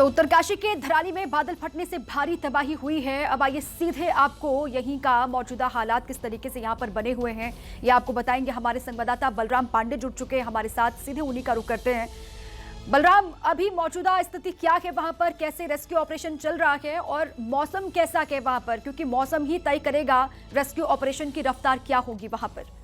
तो उत्तरकाशी के धराली में बादल फटने से भारी तबाही हुई है। अब आइए सीधे आपको यहीं का मौजूदा हालात किस तरीके से यहां पर बने हुए हैं ये आपको बताएंगे। हमारे संवाददाता बलराम पांडे जुड़ चुके हैं हमारे साथ, सीधे उन्हीं का रुख करते हैं। बलराम, अभी मौजूदा स्थिति क्या है वहां पर, कैसे रेस्क्यू ऑपरेशन चल रहा है और मौसम कैसा है वहां पर, क्योंकि मौसम ही तय करेगा रेस्क्यू ऑपरेशन की रफ्तार क्या होगी वहां पर।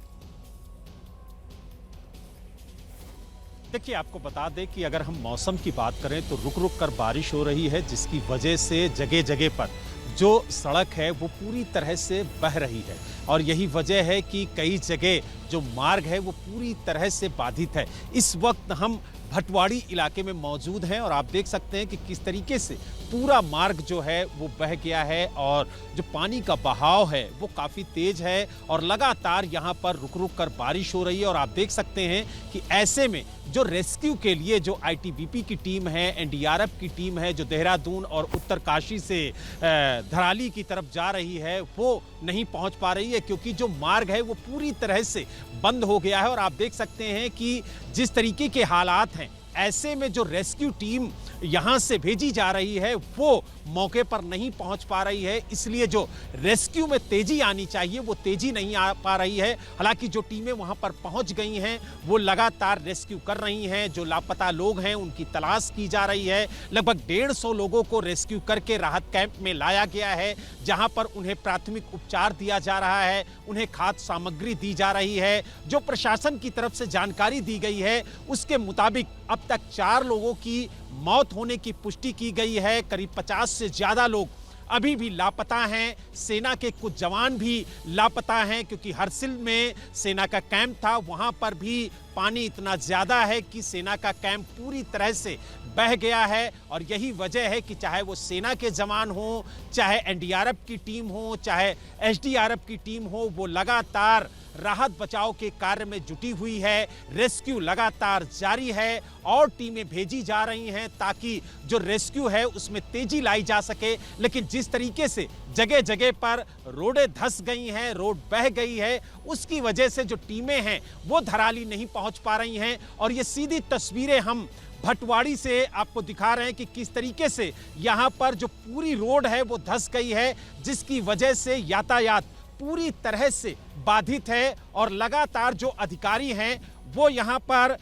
देखिए, आपको बता दें कि अगर हम मौसम की बात करें तो रुक रुक कर बारिश हो रही है, जिसकी वजह से जगह जगह पर जो सड़क है वो पूरी तरह से बह रही है और यही वजह है कि कई जगह जो मार्ग है वो पूरी तरह से बाधित है। इस वक्त हम भटवाड़ी इलाके में मौजूद हैं और आप देख सकते हैं कि किस तरीके से पूरा मार्ग जो है वो बह गया है और जो पानी का बहाव है वो काफ़ी तेज है और लगातार यहाँ पर रुक रुक कर बारिश हो रही है। और आप देख सकते हैं कि ऐसे में जो रेस्क्यू के लिए जो आईटीबीपी की टीम है, एनडीआरएफ की टीम है, जो देहरादून और उत्तरकाशी से धराली की तरफ जा रही है, वो नहीं पहुंच पा रही है क्योंकि जो मार्ग है वो पूरी तरह से बंद हो गया है। और आप देख सकते हैं कि जिस तरीके के हालात हैं, ऐसे में जो रेस्क्यू टीम यहां से भेजी जा रही है वो मौके पर नहीं पहुंच पा रही है, इसलिए जो रेस्क्यू में तेजी आनी चाहिए वो तेजी नहीं आ पा रही है। हालांकि जो टीमें वहां पर पहुंच गई हैं वो लगातार रेस्क्यू कर रही हैं। जो लापता लोग हैं उनकी तलाश की जा रही है। लगभग 150 लोगों को रेस्क्यू करके राहत कैंप में लाया गया है, जहां पर उन्हें प्राथमिक उपचार दिया जा रहा है, उन्हें खाद्य सामग्री दी जा रही है। जो प्रशासन की तरफ से जानकारी दी गई है उसके मुताबिक अब तक 4 लोगों की मौत होने की पुष्टि की गई है। करीब 50 से ज्यादा लोग अभी भी लापता हैं। सेना के कुछ जवान भी लापता हैं क्योंकि हरसिल में सेना का कैंप था, वहां पर भी पानी इतना ज्यादा है कि सेना का कैंप पूरी तरह से बह गया है। और यही वजह है कि चाहे वो सेना के जवान हो, चाहे एनडीआरएफ की टीम हो, चाहे एसडीआरएफ की टीम हो, वो लगातार राहत बचाव के कार्य में जुटी हुई है। रेस्क्यू लगातार जारी है और टीमें भेजी जा रही हैं ताकि जो रेस्क्यू है उसमें तेजी लाई जा सके। लेकिन जिस तरीके से जगह जगह पर रोडें धंस गई हैं, रोड बह गई है, उसकी वजह से जो टीमें हैं वो धराली नहीं पहुंच पा रही हैं। और ये सीधी तस्वीरें हम भटवाड़ी से आपको दिखा रहे हैं कि किस तरीके से यहाँ पर जो पूरी रोड है वो धंस गई है, जिसकी वजह से यातायात पूरी तरह से बाधित है। और लगातार जो अधिकारी हैं वो यहाँ पर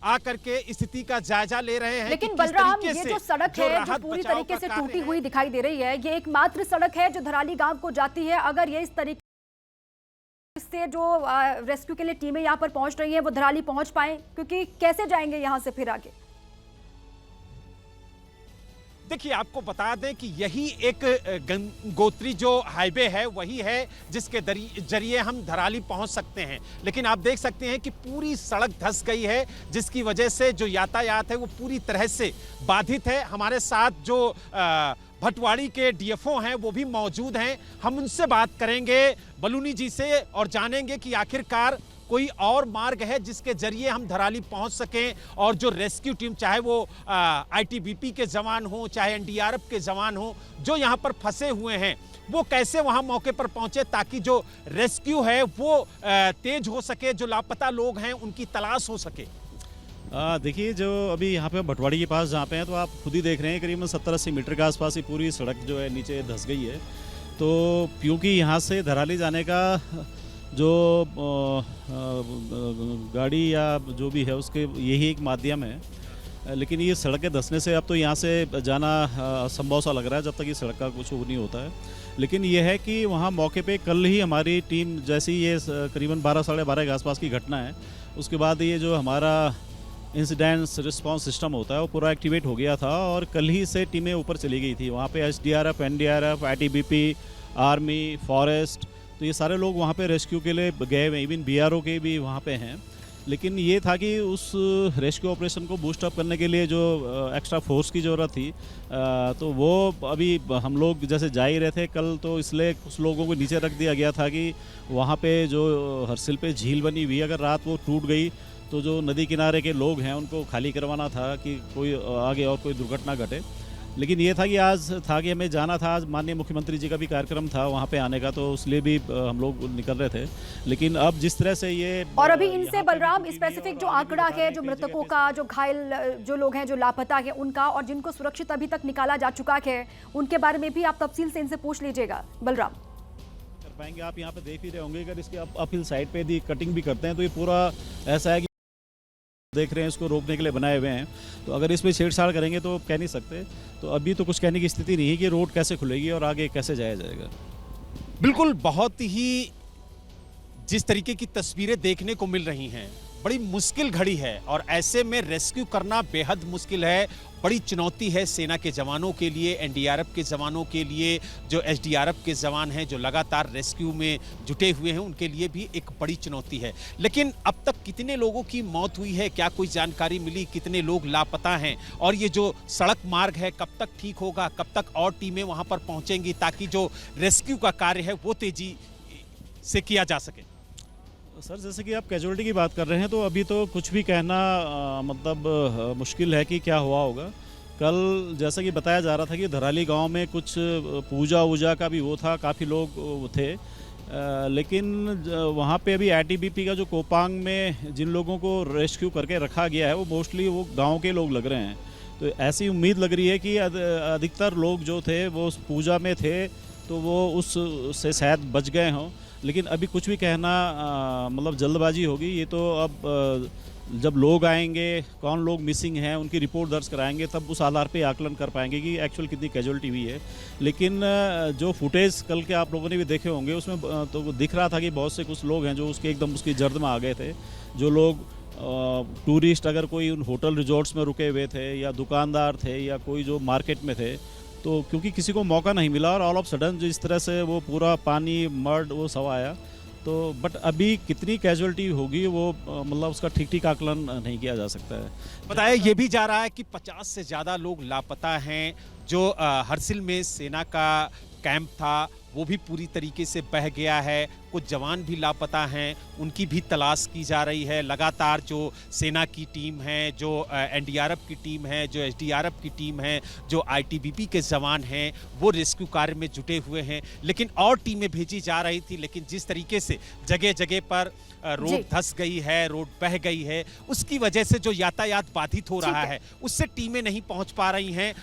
आकर के स्थिति का जायजा ले रहे हैं। लेकिन बलराम, ये जो सड़क है जो पूरी तरीके से टूटी हुई दिखाई दे रही है, ये एकमात्र सड़क है जो धराली गांव को जाती है। अगर ये इस तरीके से जो रेस्क्यू के लिए टीमें यहाँ पर पहुंच रही हैं वो धराली पहुंच पाए, क्योंकि कैसे जाएंगे यहाँ से फिर आगे? देखिए, आपको बता दें कि यही एक गंगोत्री जो हाईवे है वही है जिसके जरिए हम धराली पहुंच सकते हैं। लेकिन आप देख सकते हैं कि पूरी सड़क धंस गई है, जिसकी वजह से जो यातायात है वो पूरी तरह से बाधित है। हमारे साथ जो भटवाड़ी के डीएफओ हैं वो भी मौजूद हैं, हम उनसे बात करेंगे बलूनी जी से और जानेंगे कि आखिरकार कोई और मार्ग है जिसके जरिए हम धराली पहुंच सकें और जो रेस्क्यू टीम, चाहे वो आईटीबीपी के जवान हो, चाहे एनडीआरएफ के जवान हो, जो यहां पर फंसे हुए हैं, वो कैसे वहां मौके पर पहुंचे ताकि जो रेस्क्यू है वो तेज हो सके, जो लापता लोग हैं उनकी तलाश हो सके। देखिए, जो अभी यहाँ पे भटवाड़ी के पास जहाँ पे हैं तो आप खुद ही देख रहे हैं करीबन 70-80 मीटर के आसपास ही पूरी सड़क जो है नीचे धंस गई है। तो क्योंकि यहाँ से धराली जाने का जो गाड़ी या जो भी है उसके यही एक माध्यम है, लेकिन ये सड़कें धंसने से अब तो यहाँ से जाना असंभव सा लग रहा है जब तक ये सड़क का कुछ नहीं होता है। लेकिन ये है कि वहाँ मौके पे कल ही हमारी टीम, जैसी ये करीबन 12-12:30 के आसपास की घटना है, उसके बाद ये जो हमारा इंसिडेंट्स रिस्पांस सिस्टम होता है वो पूरा एक्टिवेट हो गया था और कल ही से टीमें ऊपर चली गई थी। वहाँ पे SDRF, NDRF, ITBP, army, forest, तो ये सारे लोग वहाँ पे रेस्क्यू के लिए गए हुए, इवन बीआरओ के भी वहाँ पे हैं। लेकिन ये था कि उस रेस्क्यू ऑपरेशन को बूस्ट अप करने के लिए जो एक्स्ट्रा फोर्स की ज़रूरत थी, तो वो अभी हम लोग जैसे जा ही रहे थे कल, तो इसलिए कुछ लोगों को नीचे रख दिया गया था कि वहाँ पे जो हरसिल पे झील बनी हुई, अगर रात वो टूट गई तो जो नदी किनारे के लोग हैं उनको खाली करवाना था कि कोई आगे और कोई दुर्घटना घटे। लेकिन ये था कि आज था कि हमें जाना था, आज माननीय मुख्यमंत्री जी का भी कार्यक्रम था वहाँ पे आने का, तो उसलिए भी हम लोग निकल रहे थे। लेकिन अब जिस तरह से ये और अभी यहाँ इनसे पे बलराम भी स्पेसिफिक और जो आगे भी आंकड़ा बता रहे है, हैं जो कई जगह मृतकों पे का, जो घायल जो लोग हैं, जो लापता है उनका, और जिनको सुरक्षित अभी तक निकाला जा चुका है, उनके बारे में भी आप तफसील से इनसे पूछ लीजिएगा बलराम। कर पाएंगे। आप यहाँ पे देख ही रहे होंगे, अगर इसके अपहिल साइड पे यदि कटिंग भी करते हैं तो ये पूरा ऐसा है कि देख रहे हैं इसको रोकने के लिए बनाए हुए हैं, तो अगर इसमें छेड़छाड़ करेंगे तो कह नहीं सकते। तो अभी तो कुछ कहने की स्थिति नहीं है कि रोड कैसे खुलेगी और आगे कैसे जाया जाएगा। बिल्कुल, बहुत ही जिस तरीके की तस्वीरें देखने को मिल रही हैं, बड़ी मुश्किल घड़ी है और ऐसे में रेस्क्यू करना बेहद मुश्किल है। बड़ी चुनौती है सेना के जवानों के लिए, एनडीआरएफ के जवानों के लिए, जो एसडीआरएफ के जवान हैं जो लगातार रेस्क्यू में जुटे हुए हैं, उनके लिए भी एक बड़ी चुनौती है। लेकिन अब तक कितने लोगों की मौत हुई है, क्या कोई जानकारी मिली, कितने लोग लापता हैं, और ये जो सड़क मार्ग है कब तक ठीक होगा, कब तक और टीमें वहां पर पहुंचेंगी ताकि जो रेस्क्यू का कार्य है वो तेजी से किया जा सके। सर, जैसे कि आप कैजुअलिटी की बात कर रहे हैं, तो अभी तो कुछ भी कहना मुश्किल है कि क्या हुआ होगा। कल जैसा कि बताया जा रहा था कि धराली गांव में कुछ पूजा वूजा का भी वो था, काफ़ी लोग थे, लेकिन वहाँ पे अभी आईटीबीपी का जो कोपांग में जिन लोगों को रेस्क्यू करके रखा गया है वो मोस्टली वो गांव के लोग लग रहे हैं। तो ऐसी उम्मीद लग रही है कि अधिकतर लोग जो थे वो उस पूजा में थे, तो वो उससे शायद बच गए हों। लेकिन अभी कुछ भी कहना मतलब जल्दबाजी होगी। ये तो अब जब लोग आएंगे, कौन लोग मिसिंग हैं, उनकी रिपोर्ट दर्ज कराएंगे, तब उस आधार पे आकलन कर पाएंगे कि एक्चुअल कितनी कैजुअलिटी हुई है। लेकिन जो फुटेज कल के आप लोगों ने भी देखे होंगे, उसमें तो दिख रहा था कि बहुत से कुछ लोग हैं जो उसके एकदम उसकी जर्द में आ गए थे। जो लोग टूरिस्ट, अगर कोई उन होटल रिजॉर्ट्स में रुके हुए थे या दुकानदार थे या कोई जो मार्केट में थे, तो क्योंकि किसी को मौका नहीं मिला और ऑल ऑफ सडन जो इस तरह से वो पूरा पानी मर्ड वो सब आया, तो बट अभी कितनी कैजुअलिटी होगी वो मतलब उसका ठीक आकलन नहीं किया जा सकता है। बताया ये भी जा रहा है कि 50 से ज़्यादा लोग लापता हैं। जो हरसिल में सेना का कैंप था वो भी पूरी तरीके से बह गया है। कुछ जवान भी लापता हैं, उनकी भी तलाश की जा रही है। लगातार जो सेना की टीम है, जो एनडीआरएफ की टीम है, जो एसडीआरएफ की टीम है, जो आईटीबीपी के जवान हैं, वो रेस्क्यू कार्य में जुटे हुए हैं। लेकिन और टीमें भेजी जा रही थी, लेकिन जिस तरीके से जगह जगह पर रोड धंस गई है, रोड बह गई है, उसकी वजह से जो यातायात बाधित हो रहा है, उससे टीमें नहीं पहुंच पा रही हैं।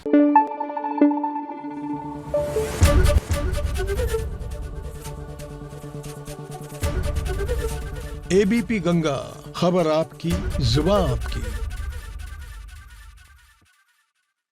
एबीपी गंगा, खबर आपकी, जुबान आपकी।